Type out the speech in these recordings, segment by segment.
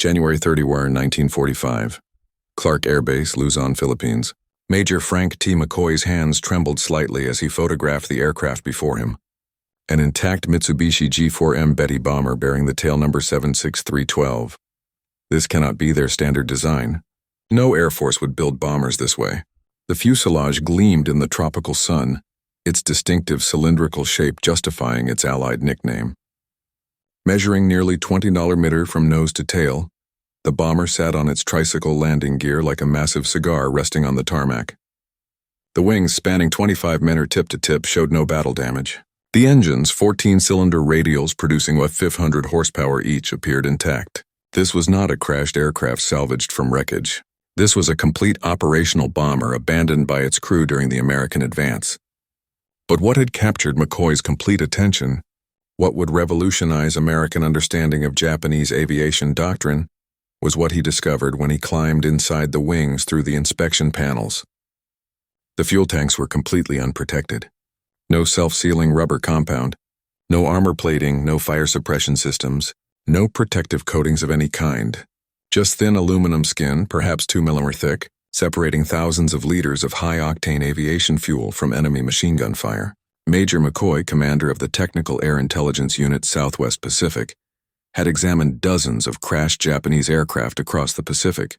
January 31, 1945. Clark Air Base, Luzon, Philippines. Major Frank T. McCoy's hands trembled slightly as he photographed the aircraft before him. An intact Mitsubishi G4M Betty bomber bearing the tail number 76312. This cannot be their standard design. No Air Force would build bombers this way. The fuselage gleamed in the tropical sun, its distinctive cylindrical shape justifying its Allied nickname. Measuring nearly 20 meter from nose to tail, the bomber sat on its tricycle landing gear like a massive cigar resting on the tarmac. The wings, spanning 25 meter tip to tip, showed no battle damage. The engines, 14-cylinder radials producing 500 horsepower each, appeared intact. This was not a crashed aircraft salvaged from wreckage. This was a complete operational bomber abandoned by its crew during the American advance. But what had captured McCoy's complete attention, what would revolutionize American understanding of Japanese aviation doctrine, was what he discovered when he climbed inside the wings through the inspection panels. The fuel tanks were completely unprotected. No self-sealing rubber compound, no armor plating, no fire suppression systems, no protective coatings of any kind. Just thin aluminum skin, perhaps 2 mm thick, separating thousands of liters of high-octane aviation fuel from enemy machine gun fire. Major McCoy, commander of the Technical Air Intelligence Unit Southwest Pacific, had examined dozens of crashed Japanese aircraft across the Pacific.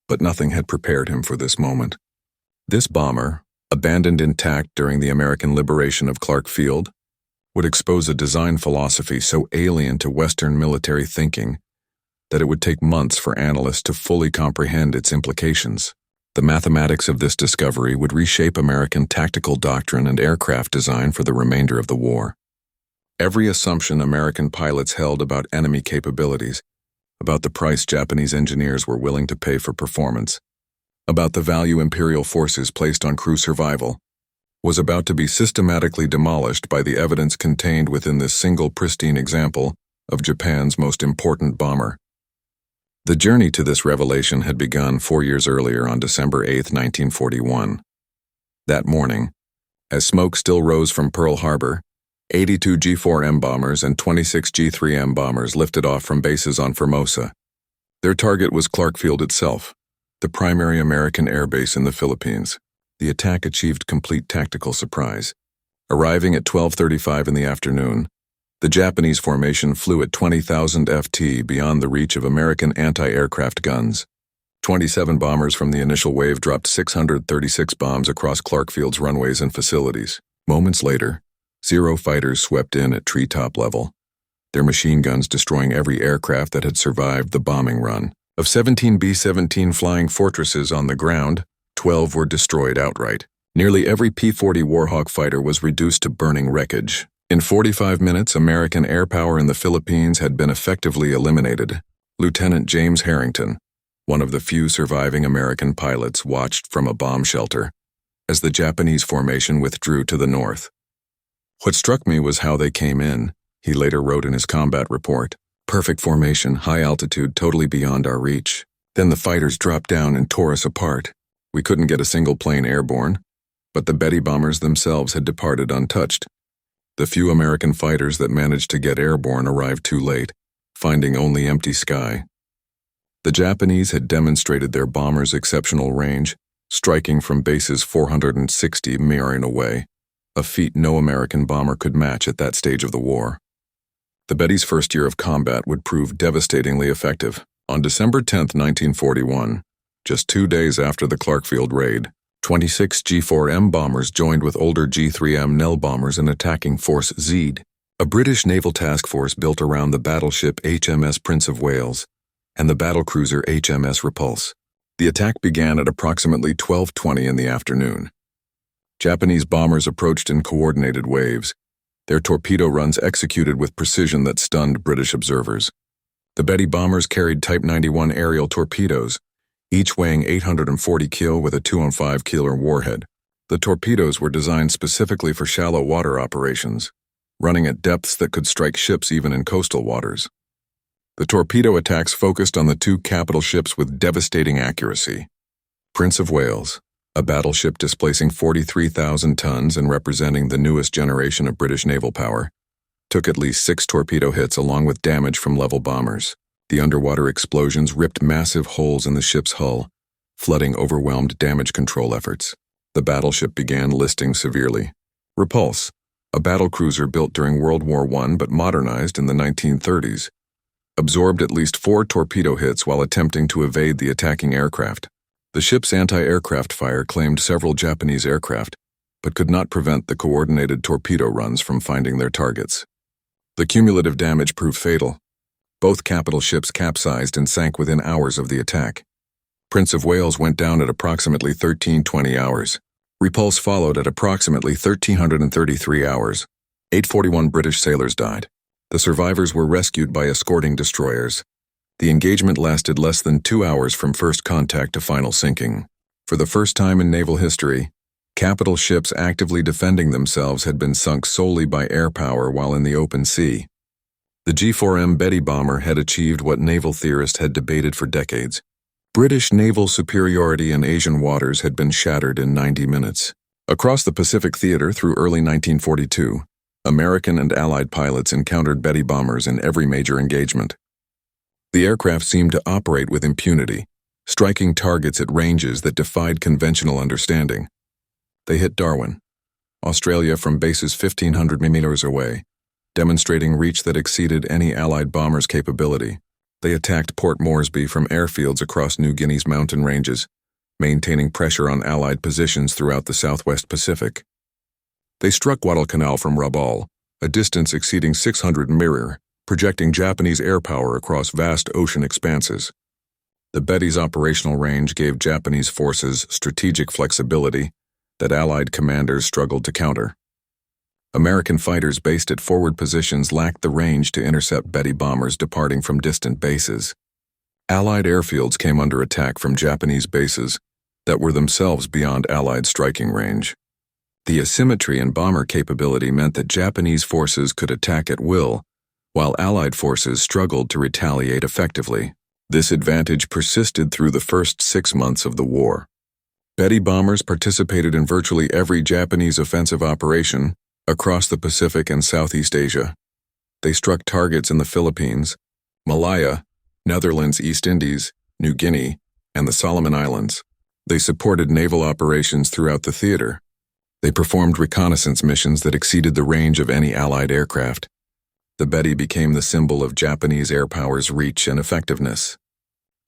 But nothing had prepared him for this moment. This bomber, abandoned intact during the American liberation of Clark Field, would expose a design philosophy so alien to Western military thinking that it would take months for analysts to fully comprehend its implications. The mathematics of this discovery would reshape American tactical doctrine and aircraft design for the remainder of the war. Every assumption American pilots held about enemy capabilities, about the price Japanese engineers were willing to pay for performance, about the value imperial forces placed on crew survival, was about to be systematically demolished by the evidence contained within this single pristine example of Japan's most important bomber. The journey to this revelation had begun 4 years earlier on December 8, 1941. That morning, as smoke still rose from Pearl Harbor, 82 G4M bombers and 26 G3M bombers lifted off from bases on Formosa. Their target was Clark Field itself, the primary American air base in the Philippines. The attack achieved complete tactical surprise. Arriving at 12:35 in the afternoon, the Japanese formation flew at 20,000 FT beyond the reach of American anti-aircraft guns. 27 bombers from the initial wave dropped 636 bombs across Clark Field's runways and facilities. Moments later, 0 fighters swept in at treetop level, their machine guns destroying every aircraft that had survived the bombing run. Of 17 B-17 flying fortresses on the ground, 12 were destroyed outright. Nearly every P-40 Warhawk fighter was reduced to burning wreckage. In 45 minutes, American air power in the Philippines had been effectively eliminated. Lieutenant James Harrington, one of the few surviving American pilots, watched from a bomb shelter as the Japanese formation withdrew to the north. What struck me was how they came in, he later wrote in his combat report. Perfect formation, high altitude, totally beyond our reach. Then the fighters dropped down and tore us apart. We couldn't get a single plane airborne, but the Betty bombers themselves had departed untouched. The few American fighters that managed to get airborne arrived too late, finding only empty sky. The Japanese had demonstrated their bombers' exceptional range, striking from bases 460 miles away, a feat no American bomber could match at that stage of the war. The Betty's first year of combat would prove devastatingly effective. On December 10, 1941, just 2 days after the Clark Field raid, 26 G4M bombers joined with older G3M Nell bombers in attacking Force Zed, a British naval task force built around the battleship HMS Prince of Wales and the battlecruiser HMS Repulse. The attack began at approximately 12:20 in the afternoon. Japanese bombers approached in coordinated waves, their torpedo runs executed with precision that stunned British observers. The Betty bombers carried Type 91 aerial torpedoes, each weighing 840 kil with a 205 killer warhead. The torpedoes were designed specifically for shallow water operations, running at depths that could strike ships even in coastal waters. The torpedo attacks focused on the two capital ships with devastating accuracy. Prince of Wales, a battleship displacing 43,000 tons and representing the newest generation of British naval power, took at least 6 torpedo hits along with damage from level bombers. The underwater explosions ripped massive holes in the ship's hull, flooding overwhelmed damage control efforts. The battleship began listing severely. Repulse, a battlecruiser built during World War I but modernized in the 1930s, absorbed at least 4 torpedo hits while attempting to evade the attacking aircraft. The ship's anti-aircraft fire claimed several Japanese aircraft, but could not prevent the coordinated torpedo runs from finding their targets. The cumulative damage proved fatal. Both capital ships capsized and sank within hours of the attack. Prince of Wales went down at approximately 1320 hours. Repulse followed at approximately 1333 hours. 841 British sailors died. The survivors were rescued by escorting destroyers. The engagement lasted less than 2 hours from first contact to final sinking. For the first time in naval history, capital ships actively defending themselves had been sunk solely by air power while in the open sea. The G4M Betty bomber had achieved what naval theorists had debated for decades. British naval superiority in Asian waters had been shattered in 90 minutes. Across the Pacific theater through early 1942, American and Allied pilots encountered Betty bombers in every major engagement. The aircraft seemed to operate with impunity, striking targets at ranges that defied conventional understanding. They hit Darwin, Australia from bases 1,500 meters away, demonstrating reach that exceeded any Allied bomber's capability. They attacked Port Moresby from airfields across New Guinea's mountain ranges, maintaining pressure on Allied positions throughout the Southwest Pacific. They struck Guadalcanal from Rabaul, a distance exceeding 600 mirror, projecting Japanese air power across vast ocean expanses. The Betty's operational range gave Japanese forces strategic flexibility that Allied commanders struggled to counter. American fighters based at forward positions lacked the range to intercept Betty bombers departing from distant bases. Allied airfields came under attack from Japanese bases that were themselves beyond Allied striking range. The asymmetry in bomber capability meant that Japanese forces could attack at will, while Allied forces struggled to retaliate effectively. This advantage persisted through the first 6 months of the war. Betty bombers participated in virtually every Japanese offensive operation across the Pacific and Southeast Asia. They struck targets in the Philippines, Malaya, Netherlands, East Indies, New Guinea, and the Solomon Islands. They supported naval operations throughout the theater. They performed reconnaissance missions that exceeded the range of any Allied aircraft. The Betty became the symbol of Japanese air power's reach and effectiveness.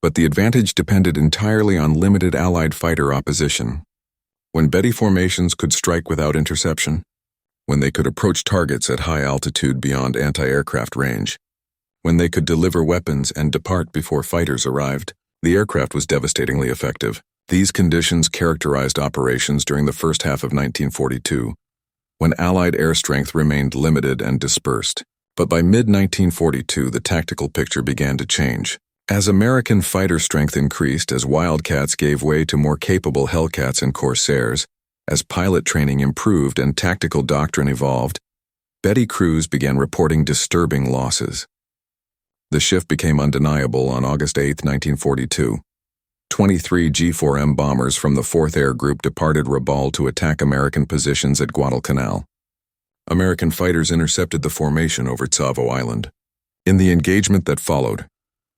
But the advantage depended entirely on limited Allied fighter opposition. When Betty formations could strike without interception, when they could approach targets at high altitude beyond anti-aircraft range, when they could deliver weapons and depart before fighters arrived, the aircraft was devastatingly effective. These conditions characterized operations during the first half of 1942, when Allied air strength remained limited and dispersed. But by mid-1942, the tactical picture began to change. As American fighter strength increased, as Wildcats gave way to more capable Hellcats and Corsairs, as pilot training improved and tactical doctrine evolved, Betty crews began reporting disturbing losses. The shift became undeniable on August 8, 1942. 23 G4M bombers from the 4th Air Group departed Rabaul to attack American positions at Guadalcanal. American fighters intercepted the formation over Tsavo Island. In the engagement that followed,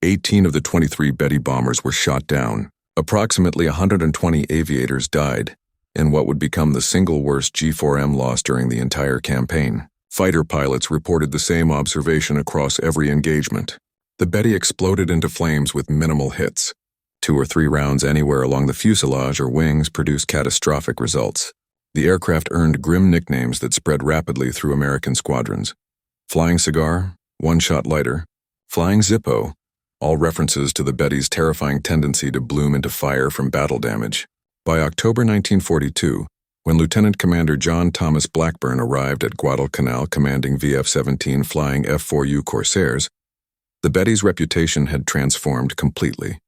18 of the 23 Betty bombers were shot down. Approximately 120 aviators died in what would become the single worst G4M loss during the entire campaign. Fighter pilots reported the same observation across every engagement. The Betty exploded into flames with minimal hits. 2 or 3 rounds anywhere along the fuselage or wings produced catastrophic results. The aircraft earned grim nicknames that spread rapidly through American squadrons. Flying Cigar, One-Shot Lighter, Flying Zippo, all references to the Betty's terrifying tendency to bloom into fire from battle damage. By October 1942, when Lieutenant Commander John Thomas Blackburn arrived at Guadalcanal commanding VF-17 flying F-4U Corsairs, the Betty's reputation had transformed completely.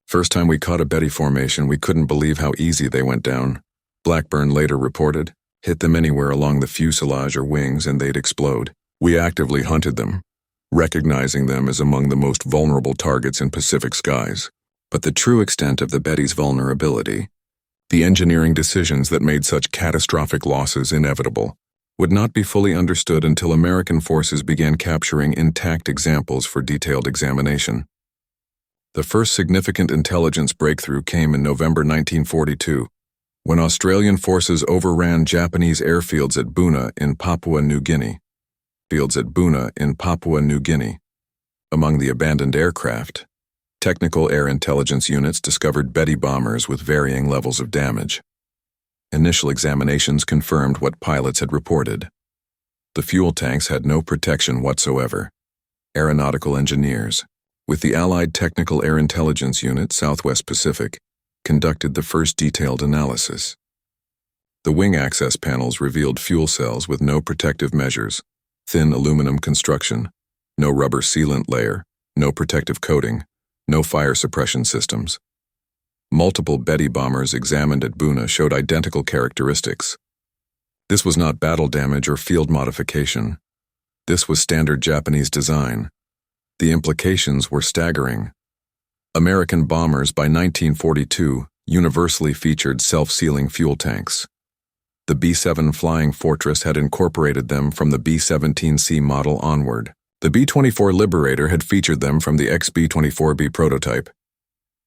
First time we caught a Betty formation, we couldn't believe how easy they went down. Blackburn later reported, hit them anywhere along the fuselage or wings and they'd explode. We actively hunted them, recognizing them as among the most vulnerable targets in Pacific skies. But the true extent of the Betty's vulnerability, the engineering decisions that made such catastrophic losses inevitable, would not be fully understood until American forces began capturing intact examples for detailed examination. The first significant intelligence breakthrough came in November 1942, when Australian forces overran Japanese airfields at Buna in Papua New Guinea. Among the abandoned aircraft, technical air intelligence units discovered Betty bombers with varying levels of damage. Initial examinations confirmed what pilots had reported. The fuel tanks had no protection whatsoever. Aeronautical engineers, with the Allied Technical Air Intelligence Unit Southwest Pacific, conducted the first detailed analysis. The wing access panels revealed fuel cells with no protective measures, thin aluminum construction, no rubber sealant layer, no protective coating, no fire suppression systems. Multiple Betty bombers examined at Buna showed identical characteristics. This was not battle damage or field modification. This was standard Japanese design. The implications were staggering. American bombers by 1942 universally featured self-sealing fuel tanks. The B-7 Flying Fortress had incorporated them from the B-17C model onward. The B-24 Liberator had featured them from the XB-24B prototype.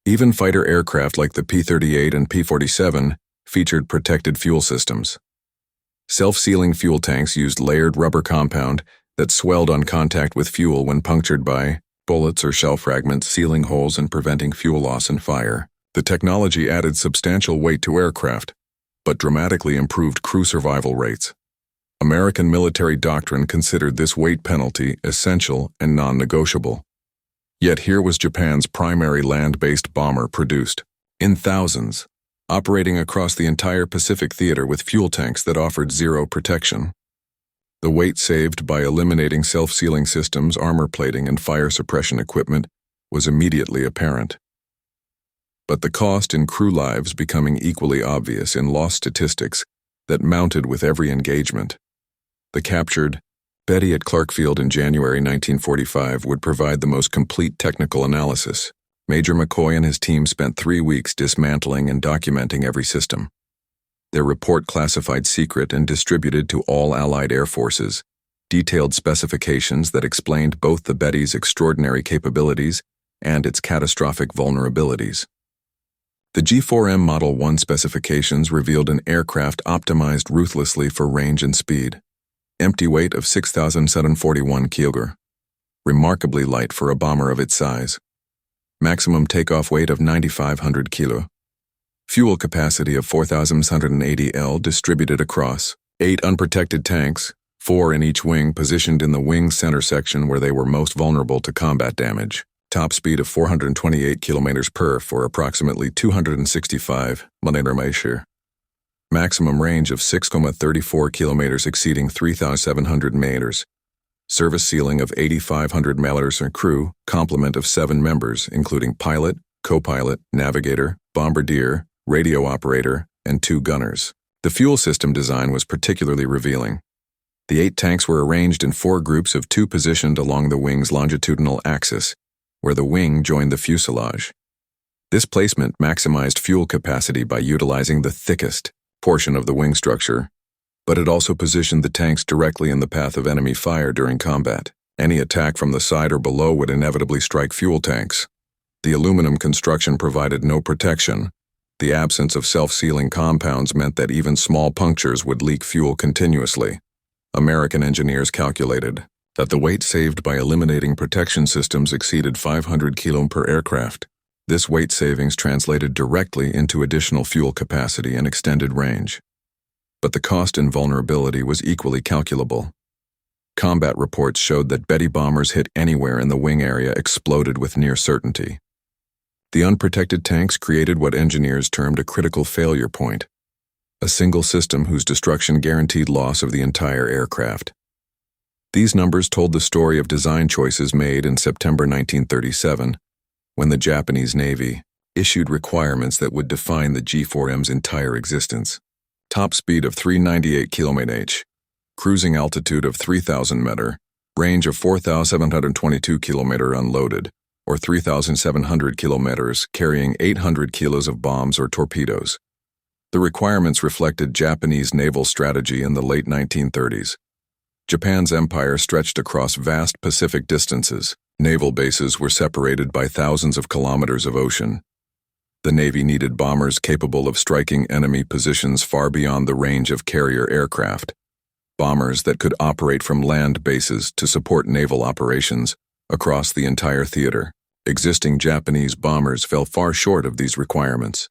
Even fighter aircraft like the P-38 and P-47 featured protected fuel systems. Self-sealing fuel tanks used layered rubber compound that swelled on contact with fuel when punctured by bullets or shell fragments, sealing holes and preventing fuel loss and fire. The technology added substantial weight to aircraft, but dramatically improved crew survival rates. American military doctrine considered this weight penalty essential and non-negotiable. Yet here was Japan's primary land-based bomber produced, in thousands, operating across the entire Pacific theater with fuel tanks that offered zero protection. The weight saved by eliminating self-sealing systems, armor plating, and fire suppression equipment was immediately apparent. But the cost in crew lives becoming equally obvious in lost statistics that mounted with every engagement. The captured Betty at Clarkfield in January 1945 would provide the most complete technical analysis. Major McCoy and his team spent 3 weeks dismantling and documenting every system. Their report, classified secret and distributed to all Allied air forces, detailed specifications that explained both the Betty's extraordinary capabilities and its catastrophic vulnerabilities. The G4M Model 1 specifications revealed an aircraft optimized ruthlessly for range and speed. Empty weight of 6,741 kg. Remarkably light for a bomber of its size. Maximum takeoff weight of 9,500 kg. Fuel capacity of 4,780 L distributed across 8 unprotected tanks, 4 in each wing positioned in the wing center section where they were most vulnerable to combat damage. Top speed of 428 km per for approximately 265 km/h. Maximum range of 6,34 km exceeding 3,700 meters. Service ceiling of 8,500 meters and crew, complement of 7 members including pilot, co-pilot, navigator, bombardier, radio operator, and 2 gunners. The fuel system design was particularly revealing. The 8 tanks were arranged in 4 groups of 2 positioned along the wing's longitudinal axis, where the wing joined the fuselage. This placement maximized fuel capacity by utilizing the thickest portion of the wing structure, but it also positioned the tanks directly in the path of enemy fire during combat. Any attack from the side or below would inevitably strike fuel tanks. The aluminum construction provided no protection. The absence of self-sealing compounds meant that even small punctures would leak fuel continuously. American engineers calculated that the weight saved by eliminating protection systems exceeded 500 kg per aircraft. This weight savings translated directly into additional fuel capacity and extended range. But the cost and vulnerability was equally calculable. Combat reports showed that Betty bombers hit anywhere in the wing area exploded with near certainty. The unprotected tanks created what engineers termed a critical failure point, a single system whose destruction guaranteed loss of the entire aircraft. These numbers told the story of design choices made in September 1937, when the Japanese Navy issued requirements that would define the G4M's entire existence. Top speed of 398 km/h, cruising altitude of 3,000 meter, range of 4,722 km unloaded, or 3,700 kilometers, carrying 800 kilos of bombs or torpedoes. The requirements reflected Japanese naval strategy in the late 1930s. Japan's empire stretched across vast Pacific distances. Naval bases were separated by thousands of kilometers of ocean. The Navy needed bombers capable of striking enemy positions far beyond the range of carrier aircraft. Bombers that could operate from land bases to support naval operations across the entire theater. Existing Japanese bombers fell far short of these requirements.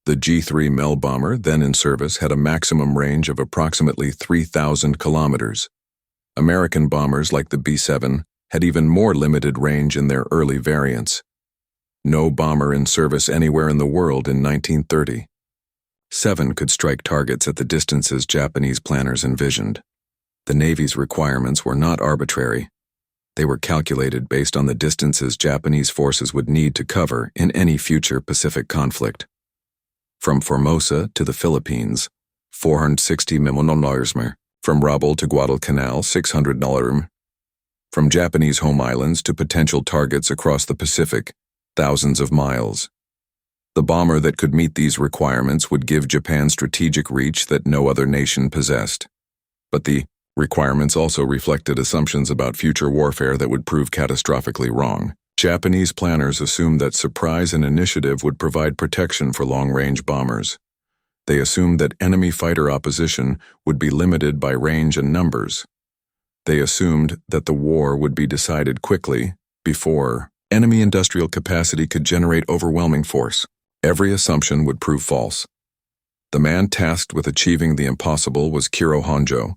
The G4M bomber, then in service, had a maximum range of approximately 3,000 kilometers. American bombers like the B-7 had even more limited range in their early variants. No bomber in service anywhere in the world in 1930. 7 could strike targets at the distances Japanese planners envisioned. The Navy's requirements were not arbitrary. They were calculated based on the distances Japanese forces would need to cover in any future Pacific conflict. From Formosa to the Philippines, 460 mm. From Rabaul to Guadalcanal, 600 mm. From Japanese home islands to potential targets across the Pacific, thousands of miles. The bomber that could meet these requirements would give Japan strategic reach that no other nation possessed. But the requirements also reflected assumptions about future warfare that would prove catastrophically wrong. Japanese planners assumed that surprise and initiative would provide protection for long-range bombers. They assumed that enemy fighter opposition would be limited by range and numbers. They assumed that the war would be decided quickly, before enemy industrial capacity could generate overwhelming force. Every assumption would prove false. The man tasked with achieving the impossible was Kiro Honjo,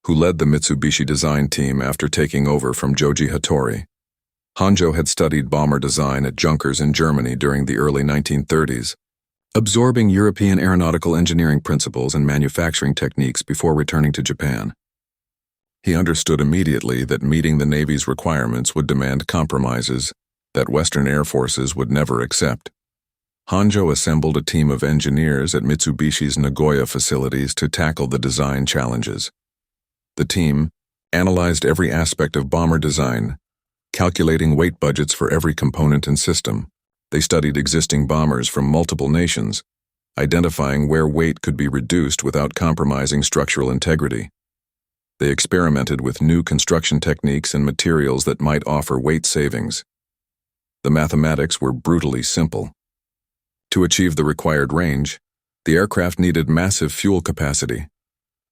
who led the Mitsubishi design team after taking over from Joji Hattori. Honjo had studied bomber design at Junkers in Germany during the early 1930s, absorbing European aeronautical engineering principles and manufacturing techniques before returning to Japan. He understood immediately that meeting the Navy's requirements would demand compromises that Western air forces would never accept. Honjo assembled a team of engineers at Mitsubishi's Nagoya facilities to tackle the design challenges. The team analyzed every aspect of bomber design, calculating weight budgets for every component and system. They studied existing bombers from multiple nations, identifying where weight could be reduced without compromising structural integrity. They experimented with new construction techniques and materials that might offer weight savings. The mathematics were brutally simple. To achieve the required range, the aircraft needed massive fuel capacity.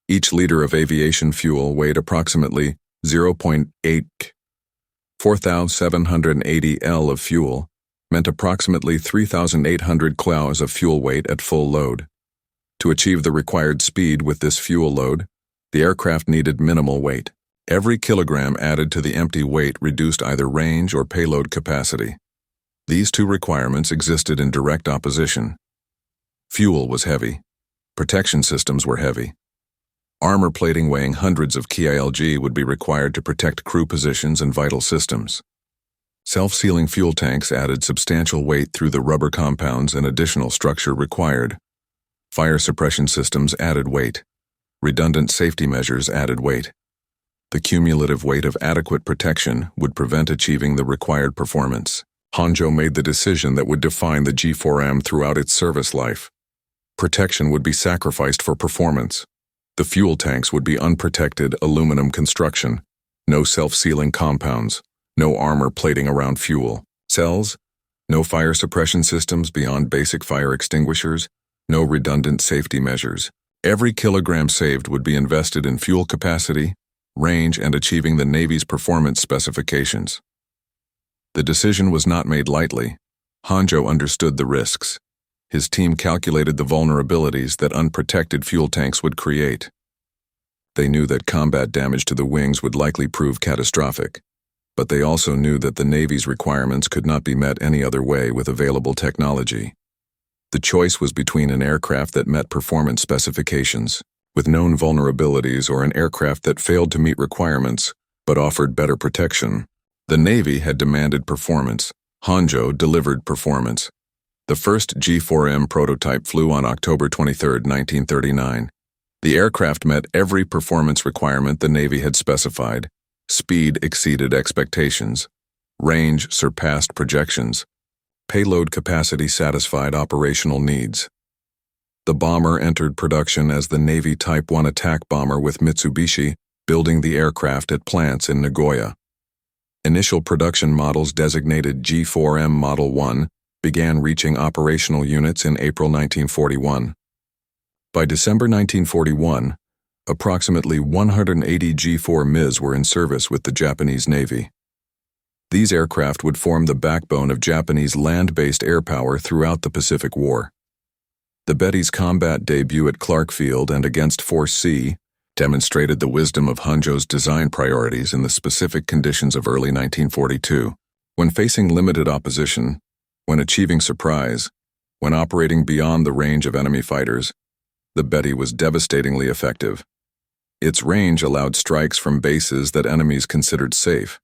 Each liter of aviation fuel weighed approximately 0.8. 4,780 L of fuel meant approximately 3,800 kg of fuel weight at full load. To achieve the required speed with this fuel load, the aircraft needed minimal weight. Every kilogram added to the empty weight reduced either range or payload capacity. These two requirements existed in direct opposition. Fuel was heavy. Protection systems were heavy. Armor plating weighing hundreds of kg would be required to protect crew positions and vital systems. Self-sealing fuel tanks added substantial weight through the rubber compounds and additional structure required. Fire suppression systems added weight. Redundant safety measures added weight. The cumulative weight of adequate protection would prevent achieving the required performance. Honjo made the decision that would define the G4M throughout its service life. Protection would be sacrificed for performance. The fuel tanks would be unprotected aluminum construction, no self-sealing compounds, no armor plating around fuel cells, no fire suppression systems beyond basic fire extinguishers, no redundant safety measures. Every kilogram saved would be invested in fuel capacity, range, and achieving the Navy's performance specifications. The decision was not made lightly. Honjo understood the risks. His team calculated the vulnerabilities that unprotected fuel tanks would create. They knew that combat damage to the wings would likely prove catastrophic, but they also knew that the Navy's requirements could not be met any other way with available technology. The choice was between an aircraft that met performance specifications, with known vulnerabilities, or an aircraft that failed to meet requirements, but offered better protection. The Navy had demanded performance. Honjo delivered performance. The first G4M prototype flew on October 23, 1939. The aircraft met every performance requirement the Navy had specified. Speed exceeded expectations. Range surpassed projections. Payload capacity satisfied operational needs. The bomber entered production as the Navy Type 1 attack bomber with Mitsubishi, building the aircraft at plants in Nagoya. Initial production models designated G4M Model 1 began reaching operational units in April 1941. By December 1941, approximately 180 G4Ms were in service with the Japanese Navy. These aircraft would form the backbone of Japanese land-based air power throughout the Pacific War. The Betty's combat debut at Clark Field and against Force C demonstrated the wisdom of Honjo's design priorities in the specific conditions of early 1942. When facing limited opposition, when achieving surprise, when operating beyond the range of enemy fighters, the Betty was devastatingly effective. Its range allowed strikes from bases that enemies considered safe.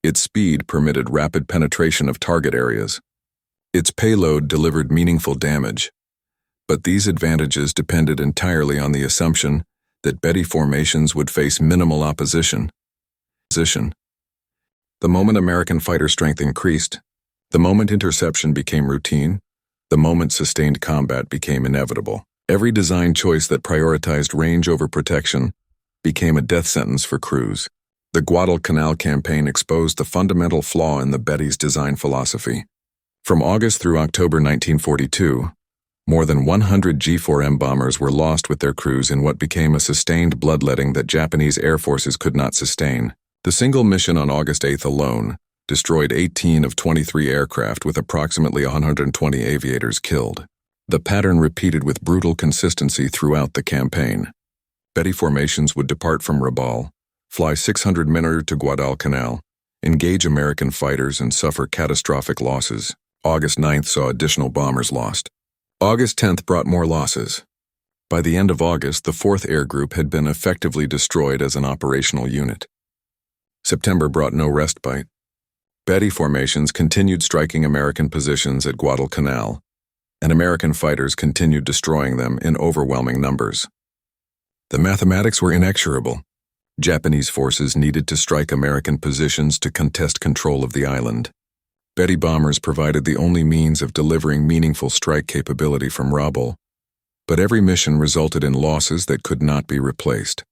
Its speed permitted rapid penetration of target areas. Its payload delivered meaningful damage. But these advantages depended entirely on the assumption that Betty formations would face minimal opposition. The moment American fighter strength increased, the moment interception became routine, the moment sustained combat became inevitable. Every design choice that prioritized range over protection became a death sentence for crews. The Guadalcanal campaign exposed the fundamental flaw in the Betty's design philosophy. From August through October 1942, more than 100 G4M bombers were lost with their crews in what became a sustained bloodletting that Japanese air forces could not sustain. The single mission on August 8 alone destroyed 18 of 23 aircraft with approximately 120 aviators killed. The pattern repeated with brutal consistency throughout the campaign. Betty formations would depart from Rabaul, fly 600 minutes to Guadalcanal, engage American fighters and suffer catastrophic losses. August 9th saw additional bombers lost. August 10th brought more losses. By the end of August, the 4th Air Group had been effectively destroyed as an operational unit. September brought no respite. Betty formations continued striking American positions at Guadalcanal, and American fighters continued destroying them in overwhelming numbers. The mathematics were inexorable. Japanese forces needed to strike American positions to contest control of the island. Betty bombers provided the only means of delivering meaningful strike capability from Rabaul, but every mission resulted in losses that could not be replaced.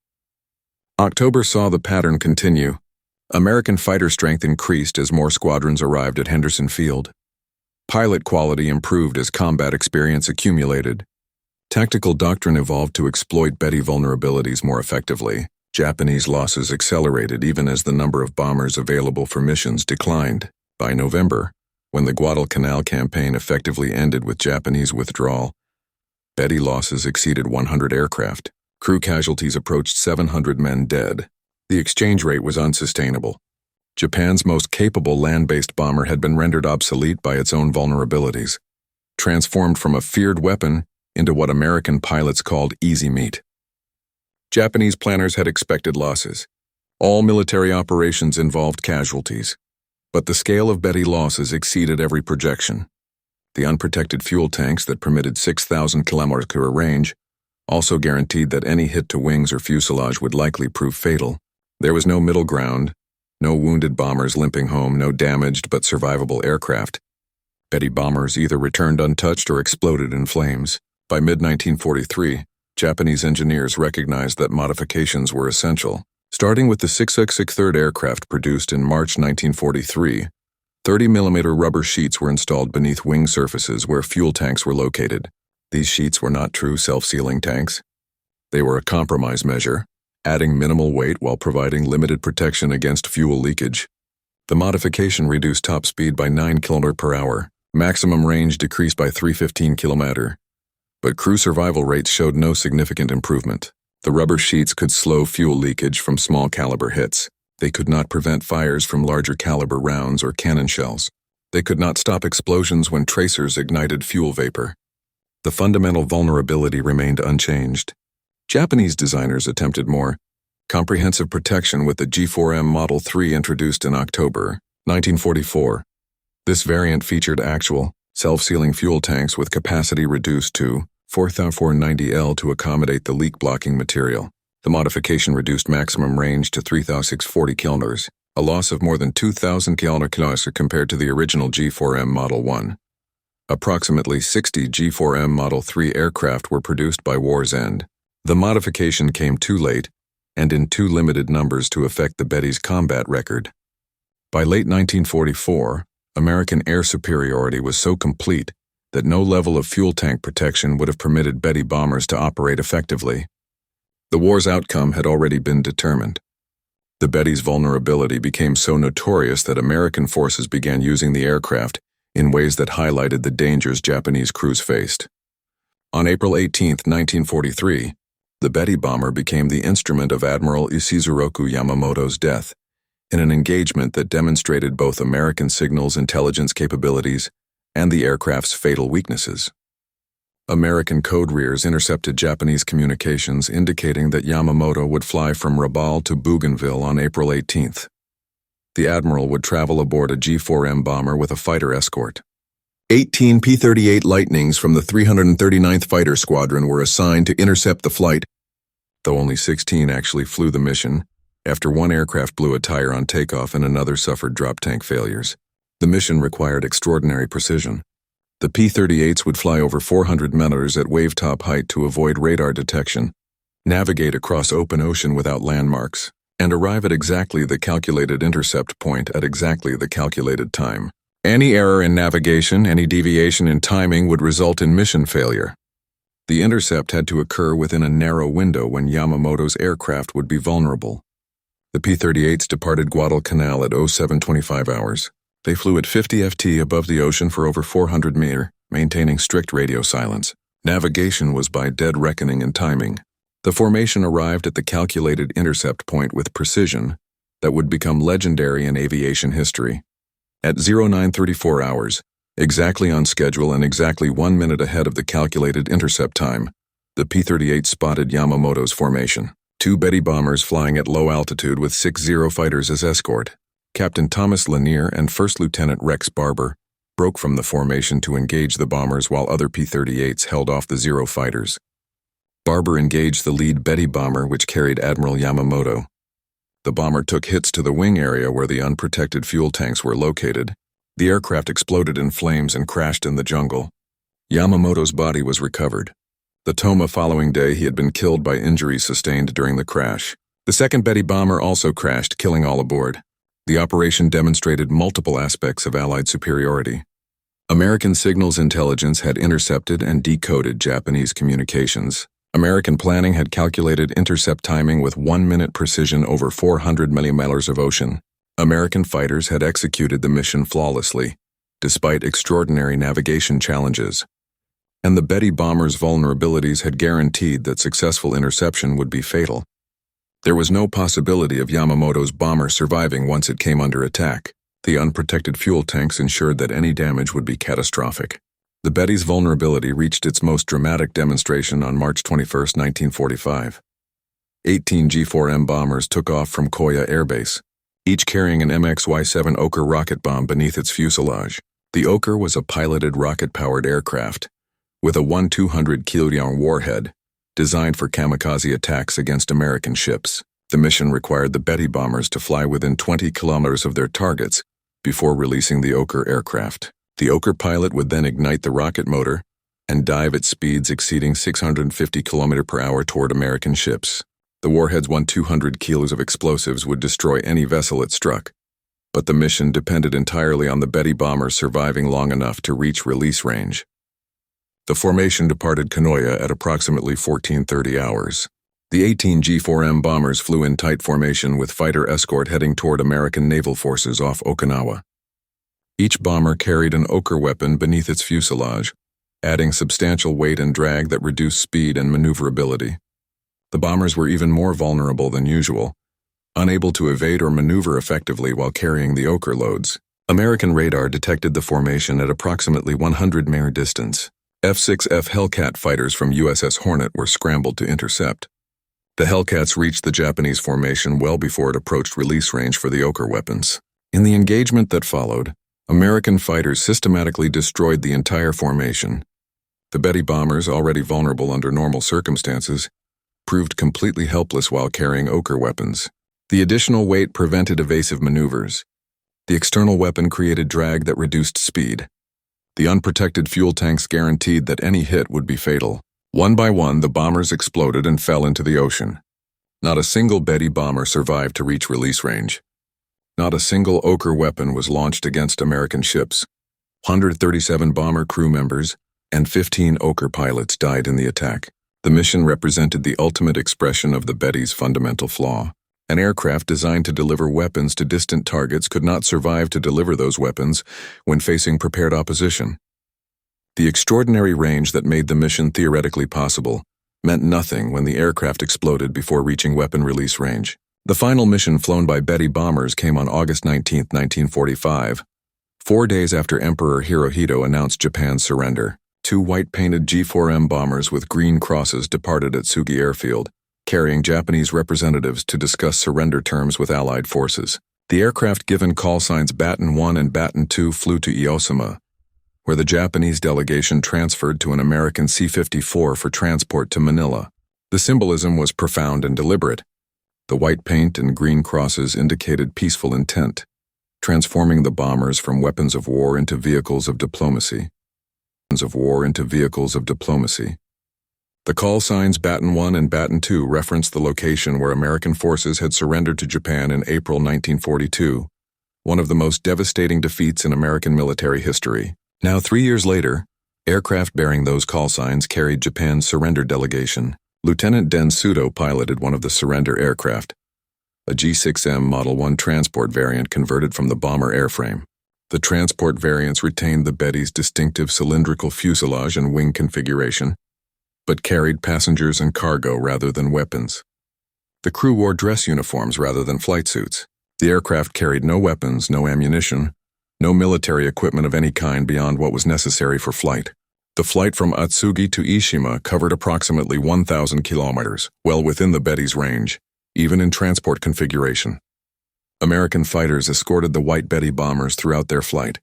October saw the pattern continue. American fighter strength increased as more squadrons arrived at Henderson Field. Pilot quality improved as combat experience accumulated. Tactical doctrine evolved to exploit Betty vulnerabilities more effectively. Japanese losses accelerated even as the number of bombers available for missions declined. By November, when the Guadalcanal campaign effectively ended with Japanese withdrawal, Betty losses exceeded 100 aircraft. Crew casualties approached 700 men dead. The exchange rate was unsustainable. Japan's most capable land-based bomber had been rendered obsolete by its own vulnerabilities, transformed from a feared weapon into what American pilots called easy meat. Japanese planners had expected losses. All military operations involved casualties, but the scale of Betty losses exceeded every projection. The unprotected fuel tanks that permitted 6,000 km range also guaranteed that any hit to wings or fuselage would likely prove fatal. There was no middle ground, no wounded bombers limping home, no damaged but survivable aircraft. Betty bombers either returned untouched or exploded in flames. By mid-1943, Japanese engineers recognized that modifications were essential. Starting with the 6X 3rd aircraft produced in March 1943, 30mm rubber sheets were installed beneath wing surfaces where fuel tanks were located. These sheets were not true self-sealing tanks. They were a compromise measure, adding minimal weight while providing limited protection against fuel leakage. The modification reduced top speed by 9 km/h. Maximum range decreased by 315 km. But crew survival rates showed no significant improvement. The rubber sheets could slow fuel leakage from small caliber hits. They could not prevent fires from larger caliber rounds or cannon shells. They could not stop explosions when tracers ignited fuel vapor. The fundamental vulnerability remained unchanged. Japanese designers attempted more comprehensive protection with the G4M Model 3 introduced in October 1944. This variant featured actual, self-sealing fuel tanks with capacity reduced to 4,490 to accommodate the leak-blocking material. The modification reduced maximum range to 3,640 km, a loss of more than 2,000 km compared to the original G4M Model 1. Approximately 60 G4M Model 3 aircraft were produced by war's end. The modification came too late and in too limited numbers to affect the Betty's combat record. By late 1944, American air superiority was so complete that no level of fuel tank protection would have permitted Betty bombers to operate effectively. The war's outcome had already been determined. The Betty's vulnerability became so notorious that American forces began using the aircraft in ways that highlighted the dangers Japanese crews faced. On April 18, 1943, the Betty bomber became the instrument of Admiral Ishizuroku Yamamoto's death, in an engagement that demonstrated both American signals intelligence capabilities and the aircraft's fatal weaknesses. American code rears intercepted Japanese communications indicating that Yamamoto would fly from Rabaul to Bougainville on April 18th. The Admiral would travel aboard a G4M bomber with a fighter escort. 18 P-38 Lightnings from the 339th Fighter Squadron were assigned to intercept the flight, though only 16 actually flew the mission, after one aircraft blew a tire on takeoff and another suffered drop tank failures. The mission required extraordinary precision. The P-38s would fly over 400 meters at wave-top height to avoid radar detection, navigate across open ocean without landmarks, and arrive at exactly the calculated intercept point at exactly the calculated time. Any error in navigation, any deviation in timing would result in mission failure. The intercept had to occur within a narrow window when Yamamoto's aircraft would be vulnerable. The P-38s departed Guadalcanal at 07:25 hours. They flew at 50 ft above the ocean for over 400 meters, maintaining strict radio silence. Navigation was by dead reckoning and timing. The formation arrived at the calculated intercept point with precision that would become legendary in aviation history. At 09:34 hours, exactly on schedule and exactly 1 minute ahead of the calculated intercept time, the P-38 spotted Yamamoto's formation. Two Betty bombers flying at low altitude with 6 fighters as escort, Captain Thomas Lanier and First Lieutenant Rex Barber, broke from the formation to engage the bombers while other P-38s held off the Zero fighters. Barber engaged the lead Betty bomber, which carried Admiral Yamamoto. The bomber took hits to the wing area where the unprotected fuel tanks were located. The aircraft exploded in flames and crashed in the jungle. Yamamoto's body was recovered. The Toma following day he had been killed by injuries sustained during the crash. The second Betty bomber also crashed, killing all aboard. The operation demonstrated multiple aspects of Allied superiority. American signals intelligence had intercepted and decoded Japanese communications. American planning had calculated intercept timing with 1-minute precision over 400 millimeters of ocean. American fighters had executed the mission flawlessly, despite extraordinary navigation challenges. And the Betty bomber's vulnerabilities had guaranteed that successful interception would be fatal. There was no possibility of Yamamoto's bomber surviving once it came under attack. The unprotected fuel tanks ensured that any damage would be catastrophic. The Betty's vulnerability reached its most dramatic demonstration on March 21, 1945. 18 G4M bombers took off from Koya Air Base, each carrying an MXY-7 Oker rocket bomb beneath its fuselage. The Oker was a piloted rocket-powered aircraft with a 1-200 kg warhead, designed for kamikaze attacks against American ships. The mission required the Betty bombers to fly within 20 kilometers of their targets before releasing the Oker aircraft. The Oker pilot would then ignite the rocket motor and dive at speeds exceeding 650 km/h toward American ships. The warhead's 1-200 kilos of explosives would destroy any vessel it struck, but the mission depended entirely on the Betty bombers surviving long enough to reach release range. The formation departed Kanoya at approximately 14:30 hours. The 18 G4M bombers flew in tight formation with fighter escort heading toward American naval forces off Okinawa. Each bomber carried an Oker weapon beneath its fuselage, adding substantial weight and drag that reduced speed and maneuverability. The bombers were even more vulnerable than usual, unable to evade or maneuver effectively while carrying the Oker loads. American radar detected the formation at approximately 100 mile distance. F-6F Hellcat fighters from USS Hornet were scrambled to intercept. The Hellcats reached the Japanese formation well before it approached release range for the Oker weapons. In the engagement that followed, American fighters systematically destroyed the entire formation. The Betty bombers, already vulnerable under normal circumstances, proved completely helpless while carrying Oker weapons. The additional weight prevented evasive maneuvers. The external weapon created drag that reduced speed. The unprotected fuel tanks guaranteed that any hit would be fatal. One by one, the bombers exploded and fell into the ocean. Not a single Betty bomber survived to reach release range. Not a single Ochre weapon was launched against American ships. 137 bomber crew members and 15 Ochre pilots died in the attack. The mission represented the ultimate expression of the Betty's fundamental flaw. An aircraft designed to deliver weapons to distant targets could not survive to deliver those weapons when facing prepared opposition. The extraordinary range that made the mission theoretically possible meant nothing when the aircraft exploded before reaching weapon release range. The final mission flown by Betty bombers came on August 19, 1945, 4 days after Emperor Hirohito announced Japan's surrender. 2 white-painted G4M bombers with green crosses departed at Sugi Airfield, carrying Japanese representatives to discuss surrender terms with Allied forces. The aircraft, given call signs Baton 1 and Baton 2, flew to Iosima, where the Japanese delegation transferred to an American C-54 for transport to Manila. The symbolism was profound and deliberate. The white paint and green crosses indicated peaceful intent, transforming the bombers from weapons of war into vehicles of diplomacy. The call signs Baton 1 and Baton 2 referenced the location where American forces had surrendered to Japan in April 1942, one of the most devastating defeats in American military history. Now, 3 years later, aircraft bearing those call signs carried Japan's surrender delegation. Lieutenant Den Sudo piloted one of the surrender aircraft, a G6M Model 1 transport variant converted from the bomber airframe. The transport variants retained the Betty's distinctive cylindrical fuselage and wing configuration, but carried passengers and cargo rather than weapons. The crew wore dress uniforms rather than flight suits. The aircraft carried no weapons, no ammunition, no military equipment of any kind beyond what was necessary for flight. The flight from Atsugi to Ishima covered approximately 1,000 kilometers, well within the Betty's range, even in transport configuration. American fighters escorted the White Betty bombers throughout their flight,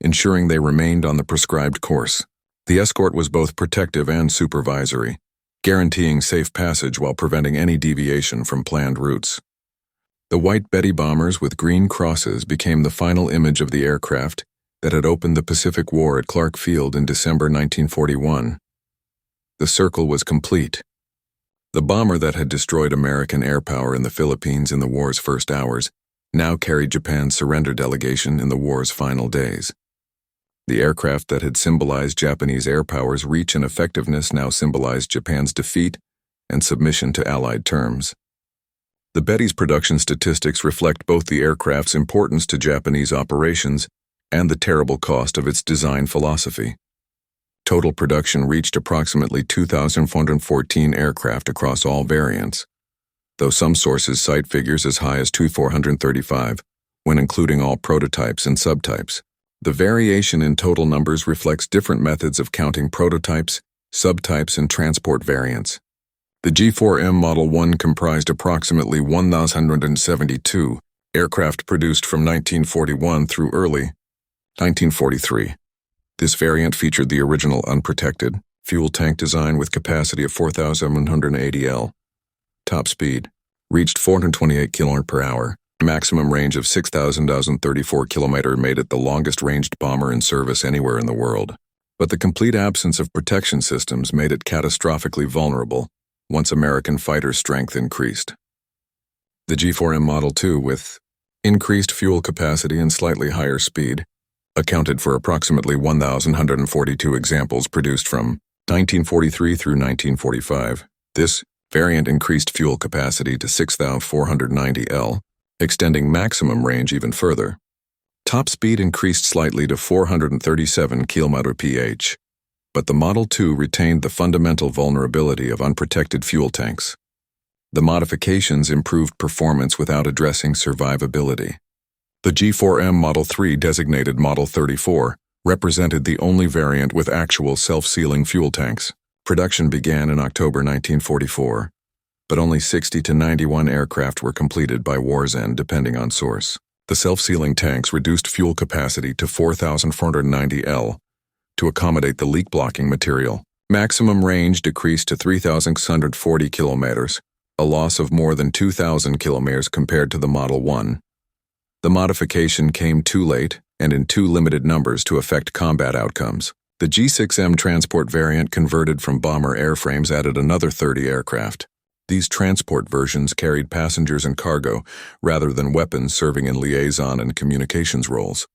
ensuring they remained on the prescribed course. The escort was both protective and supervisory, guaranteeing safe passage while preventing any deviation from planned routes. The White Betty bombers with green crosses became the final image of the aircraft that had opened the Pacific War at Clark Field in December 1941. The circle was complete. The bomber that had destroyed American air power in the Philippines in the war's first hours now carried Japan's surrender delegation in the war's final days. The aircraft that had symbolized Japanese air power's reach and effectiveness now symbolized Japan's defeat and submission to Allied terms. The Betty's production statistics reflect both the aircraft's importance to Japanese operations and the terrible cost of its design philosophy. Total production reached approximately 2,414 aircraft across all variants, though some sources cite figures as high as 2,435 when including all prototypes and subtypes. The variation in total numbers reflects different methods of counting prototypes, subtypes, and transport variants. The G4M Model 1 comprised approximately 1,172 aircraft produced from 1941 through early 1943. This variant featured the original unprotected fuel tank design with capacity of 4,180 L. Top speed reached 428 km per hour. Maximum range of 6,034 km made it the longest ranged bomber in service anywhere in the world. But the complete absence of protection systems made it catastrophically vulnerable once American fighter strength increased. The G4M Model 2, with increased fuel capacity and slightly higher speed, accounted for approximately 1,142 examples produced from 1943 through 1945. This variant increased fuel capacity to 6,490 L, extending maximum range even further. Top speed increased slightly to 437 km/h, but the Model 2 retained the fundamental vulnerability of unprotected fuel tanks. The modifications improved performance without addressing survivability. The G4M Model 3, designated Model 34, represented the only variant with actual self-sealing fuel tanks. Production began in October 1944. But only 60 to 91 aircraft were completed by war's end, depending on source. The self-sealing tanks reduced fuel capacity to 4,490 L to accommodate the leak-blocking material. Maximum range decreased to 3,640 kilometers, a loss of more than 2,000 kilometers compared to the Model 1. The modification came too late and in too limited numbers to affect combat outcomes. The G6M transport variant converted from bomber airframes added another 30 aircraft. These transport versions carried passengers and cargo, rather than weapons serving in liaison and communications roles.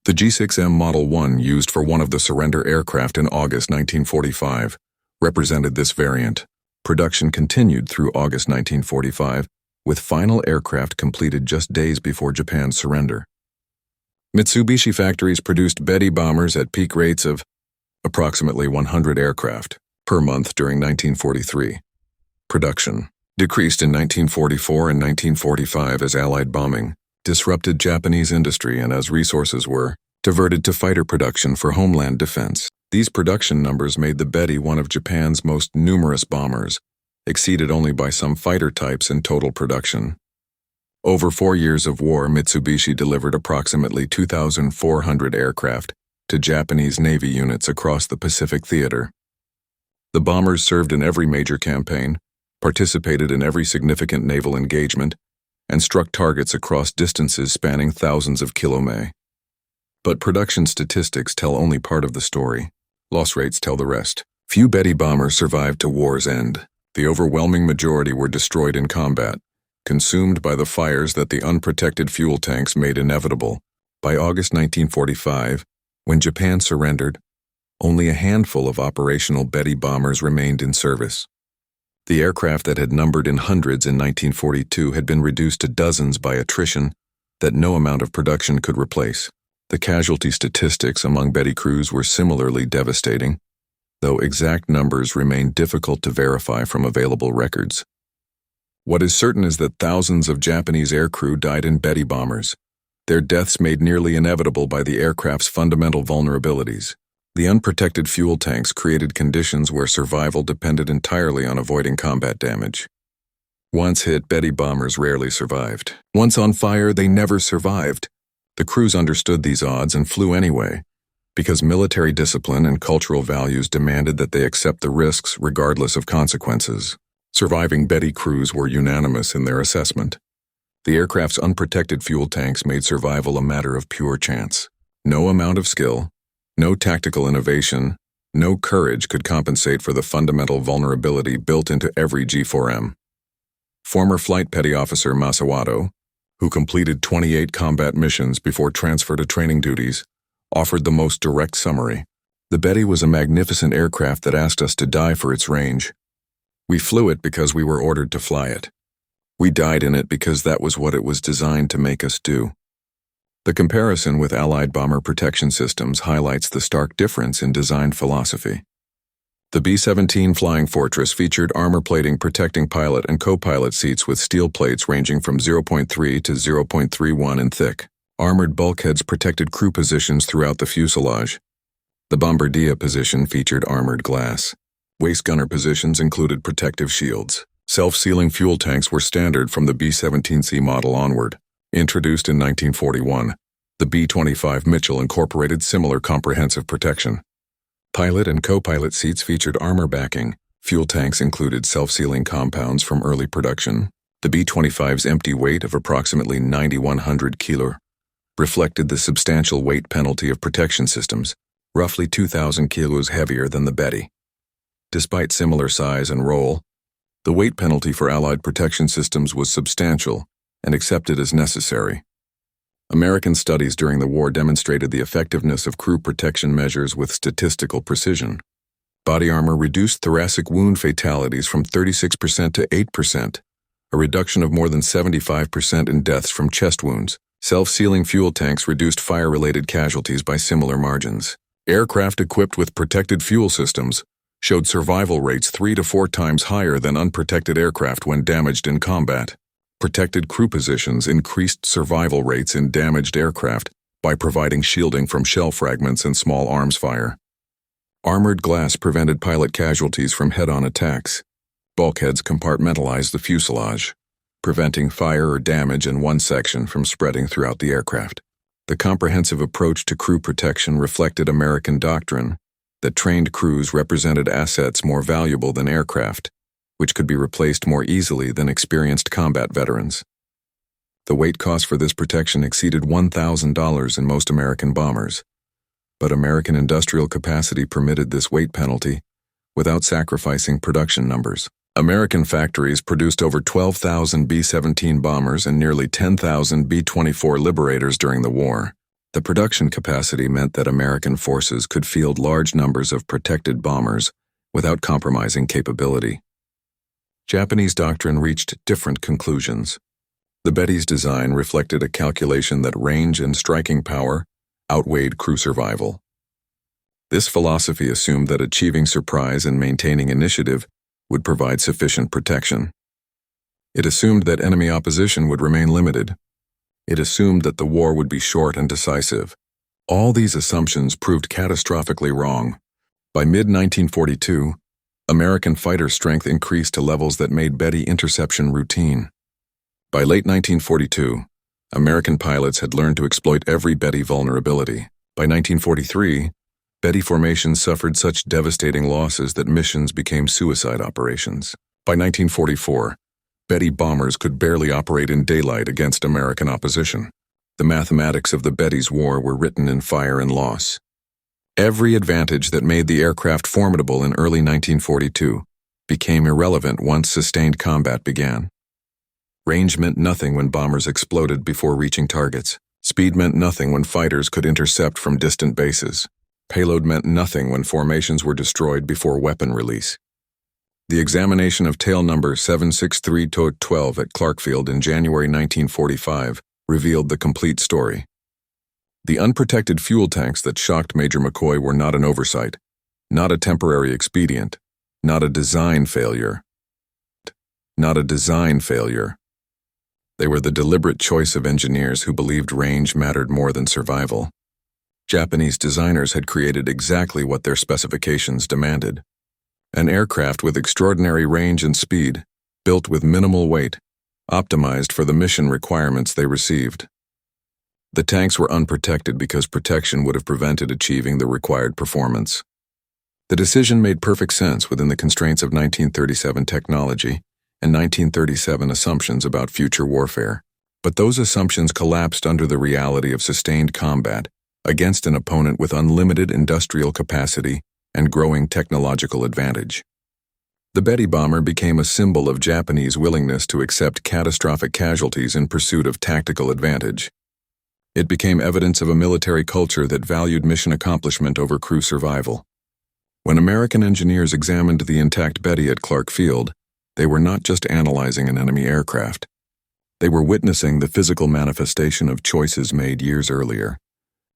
The G6M Model 1, used for one of the surrender aircraft in August 1945, represented this variant. Production continued through August 1945, with final aircraft completed just days before Japan's surrender. Mitsubishi factories produced Betty bombers at peak rates of approximately 100 aircraft per month during 1943. Production decreased in 1944 and 1945 as Allied bombing disrupted Japanese industry and as resources were diverted to fighter production for homeland defense. These production numbers made the Betty one of Japan's most numerous bombers, exceeded only by some fighter types in total production. Over 4 years of war, Mitsubishi delivered approximately 2,400 aircraft to Japanese Navy units across the Pacific Theater. The bombers served in every major campaign, participated in every significant naval engagement, and struck targets across distances spanning thousands of kilometers. But production statistics tell only part of the story. Loss rates tell the rest. Few Betty bombers survived to war's end. The overwhelming majority were destroyed in combat, consumed by the fires that the unprotected fuel tanks made inevitable. By August 1945, when Japan surrendered, only a handful of operational Betty bombers remained in service. The aircraft that had numbered in hundreds in 1942 had been reduced to dozens by attrition that no amount of production could replace. The casualty statistics among Betty crews were similarly devastating, though exact numbers remain difficult to verify from available records. What is certain is that thousands of Japanese aircrew died in Betty bombers, their deaths made nearly inevitable by the aircraft's fundamental vulnerabilities. The unprotected fuel tanks created conditions where survival depended entirely on avoiding combat damage. Once hit, Betty bombers rarely survived. Once on fire, they never survived. The crews understood these odds and flew anyway, because military discipline and cultural values demanded that they accept the risks regardless of consequences. Surviving Betty crews were unanimous in their assessment. The aircraft's unprotected fuel tanks made survival a matter of pure chance. No amount of skill, no tactical innovation, no courage could compensate for the fundamental vulnerability built into every G4M. Former Flight Petty Officer Masawato, who completed 28 combat missions before transfer to training duties, offered the most direct summary. The Betty was a magnificent aircraft that asked us to die for its range. We flew it because we were ordered to fly it. We died in it because that was what it was designed to make us do. The comparison with Allied bomber protection systems highlights the stark difference in design philosophy. The B-17 Flying Fortress featured armor plating protecting pilot and co-pilot seats with steel plates ranging from 0.3 to 0.31 in thick. Armored bulkheads protected crew positions throughout the fuselage. The Bombardier position featured armored glass. Waist gunner positions included protective shields. Self-sealing fuel tanks were standard from the B-17C model onward. Introduced in 1941, the B-25 Mitchell incorporated similar comprehensive protection. Pilot and co-pilot seats featured armor backing. Fuel tanks included self-sealing compounds from early production. The B-25's empty weight of approximately 9,100 kilos reflected the substantial weight penalty of protection systems, roughly 2,000 kilos heavier than the Betty. Despite similar size and role, the weight penalty for Allied protection systems was substantial and accepted as necessary. American studies during the war demonstrated the effectiveness of crew protection measures with statistical precision. Body armor reduced thoracic wound fatalities from 36% to 8%, a reduction of more than 75% in deaths from chest wounds. Self-sealing fuel tanks reduced fire-related casualties by similar margins. Aircraft equipped with protected fuel systems showed survival rates 3 to 4 times higher than unprotected aircraft when damaged in combat. Protected crew positions increased survival rates in damaged aircraft by providing shielding from shell fragments and small arms fire. Armored glass prevented pilot casualties from head-on attacks. Bulkheads compartmentalized the fuselage, preventing fire or damage in one section from spreading throughout the aircraft. The comprehensive approach to crew protection reflected American doctrine that trained crews represented assets more valuable than aircraft, which could be replaced more easily than experienced combat veterans. The weight cost for this protection exceeded $1,000 in most American bombers. But American industrial capacity permitted this weight penalty without sacrificing production numbers. American factories produced over 12,000 B-17 bombers and nearly 10,000 B-24 Liberators during the war. The production capacity meant that American forces could field large numbers of protected bombers without compromising capability. Japanese doctrine reached different conclusions. The Betty's design reflected a calculation that range and striking power outweighed crew survival. This philosophy assumed that achieving surprise and maintaining initiative would provide sufficient protection. It assumed that enemy opposition would remain limited. It assumed that the war would be short and decisive. All these assumptions proved catastrophically wrong. By mid-1942, American fighter strength increased to levels that made Betty interception routine. By late 1942, American pilots had learned to exploit every Betty vulnerability. By 1943, Betty formations suffered such devastating losses that missions became suicide operations. By 1944, Betty bombers could barely operate in daylight against American opposition. The mathematics of the Betty's war were written in fire and loss. Every advantage that made the aircraft formidable in early 1942 became irrelevant once sustained combat began. Range meant nothing when bombers exploded before reaching targets. Speed meant nothing when fighters could intercept from distant bases. Payload meant nothing when formations were destroyed before weapon release. The examination of tail number 763-12 at Clarkfield in January 1945 revealed the complete story. The unprotected fuel tanks that shocked Major McCoy were not an oversight, not a temporary expedient, not a design failure. They were the deliberate choice of engineers who believed range mattered more than survival. Japanese designers had created exactly what their specifications demanded. An aircraft with extraordinary range and speed, built with minimal weight, optimized for the mission requirements they received. The tanks were unprotected because protection would have prevented achieving the required performance. The decision made perfect sense within the constraints of 1937 technology and 1937 assumptions about future warfare. But those assumptions collapsed under the reality of sustained combat against an opponent with unlimited industrial capacity and growing technological advantage. The Betty bomber became a symbol of Japanese willingness to accept catastrophic casualties in pursuit of tactical advantage. It became evidence of a military culture that valued mission accomplishment over crew survival. When American engineers examined the intact Betty at Clark Field, they were not just analyzing an enemy aircraft. They were witnessing the physical manifestation of choices made years earlier.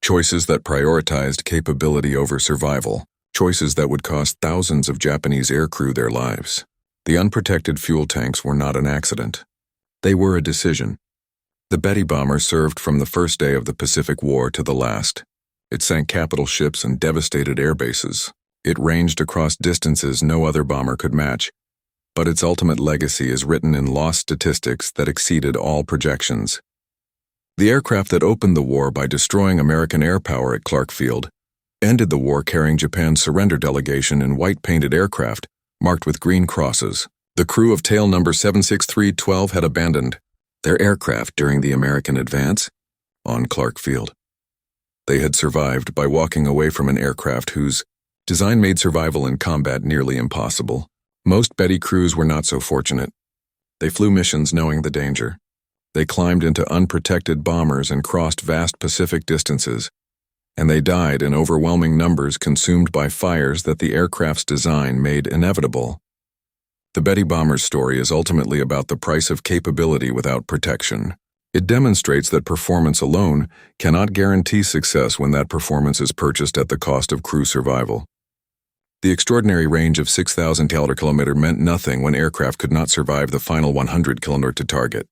Choices that prioritized capability over survival. Choices that would cost thousands of Japanese aircrew their lives. The unprotected fuel tanks were not an accident. They were a decision. The Betty bomber served from the first day of the Pacific War to the last. It sank capital ships and devastated air bases. It ranged across distances no other bomber could match. But its ultimate legacy is written in loss statistics that exceeded all projections. The aircraft that opened the war by destroying American air power at Clark Field ended the war carrying Japan's surrender delegation in white-painted aircraft marked with green crosses. The crew of tail number 763-12 had abandoned their aircraft during the American advance on Clark Field. They had survived by walking away from an aircraft whose design made survival in combat nearly impossible. Most Betty crews were not so fortunate. They flew missions knowing the danger. They climbed into unprotected bombers and crossed vast Pacific distances, and they died in overwhelming numbers consumed by fires that the aircraft's design made inevitable. The Betty bomber's story is ultimately about the price of capability without protection. It demonstrates that performance alone cannot guarantee success when that performance is purchased at the cost of crew survival. The extraordinary range of 6,000 km meant nothing when aircraft could not survive the final 100 km to target.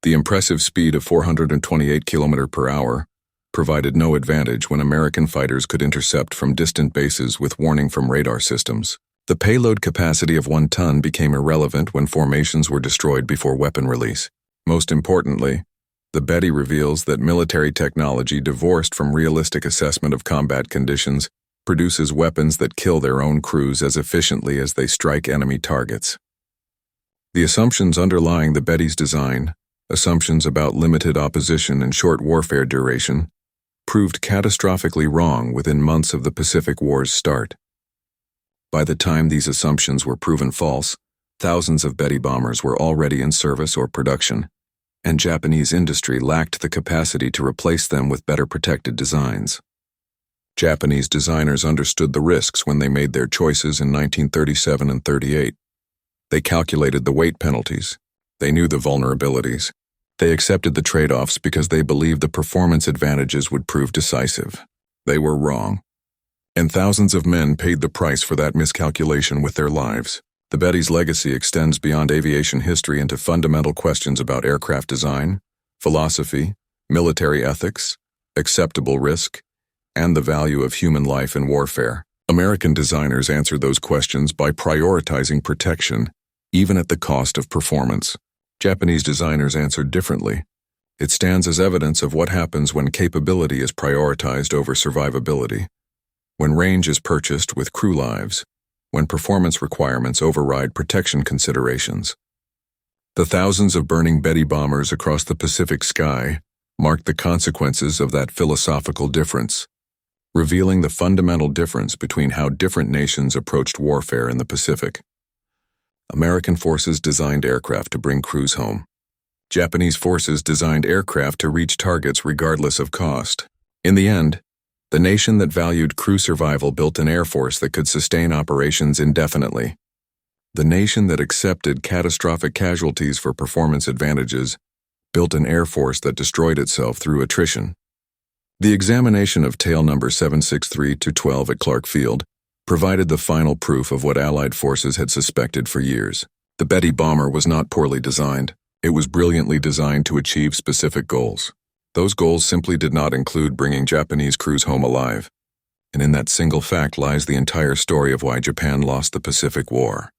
The impressive speed of 428 km per hour provided no advantage when American fighters could intercept from distant bases with warning from radar systems. The payload capacity of 1 ton became irrelevant when formations were destroyed before weapon release. Most importantly, the Betty reveals that military technology divorced from realistic assessment of combat conditions produces weapons that kill their own crews as efficiently as they strike enemy targets. The assumptions underlying the Betty's design Assumptions about limited opposition and short warfare duration proved catastrophically wrong within months of the Pacific War's start. By the time these assumptions were proven false, thousands of Betty bombers were already in service or production, and Japanese industry lacked the capacity to replace them with better protected designs. Japanese designers understood the risks when they made their choices in 1937 and 38. They calculated the weight penalties. They knew the vulnerabilities. They accepted the trade-offs because they believed the performance advantages would prove decisive. They were wrong. And thousands of men paid the price for that miscalculation with their lives. The Betty's legacy extends beyond aviation history into fundamental questions about aircraft design, philosophy, military ethics, acceptable risk, and the value of human life in warfare. American designers answered those questions by prioritizing protection, even at the cost of performance. Japanese designers answered differently. It stands as evidence of what happens when capability is prioritized over survivability, when range is purchased with crew lives, when performance requirements override protection considerations. The thousands of burning Betty bombers across the Pacific sky marked the consequences of that philosophical difference, revealing the fundamental difference between how different nations approached warfare in the Pacific. American forces designed aircraft to bring crews home. Japanese forces designed aircraft to reach targets regardless of cost. In the end, the nation that valued crew survival built an air force that could sustain operations indefinitely. The nation that accepted catastrophic casualties for performance advantages built an air force that destroyed itself through attrition. The examination of tail number 763-12 at Clark Field provided the final proof of what Allied forces had suspected for years. The Betty bomber was not poorly designed. It was brilliantly designed to achieve specific goals. Those goals simply did not include bringing Japanese crews home alive. And in that single fact lies the entire story of why Japan lost the Pacific War.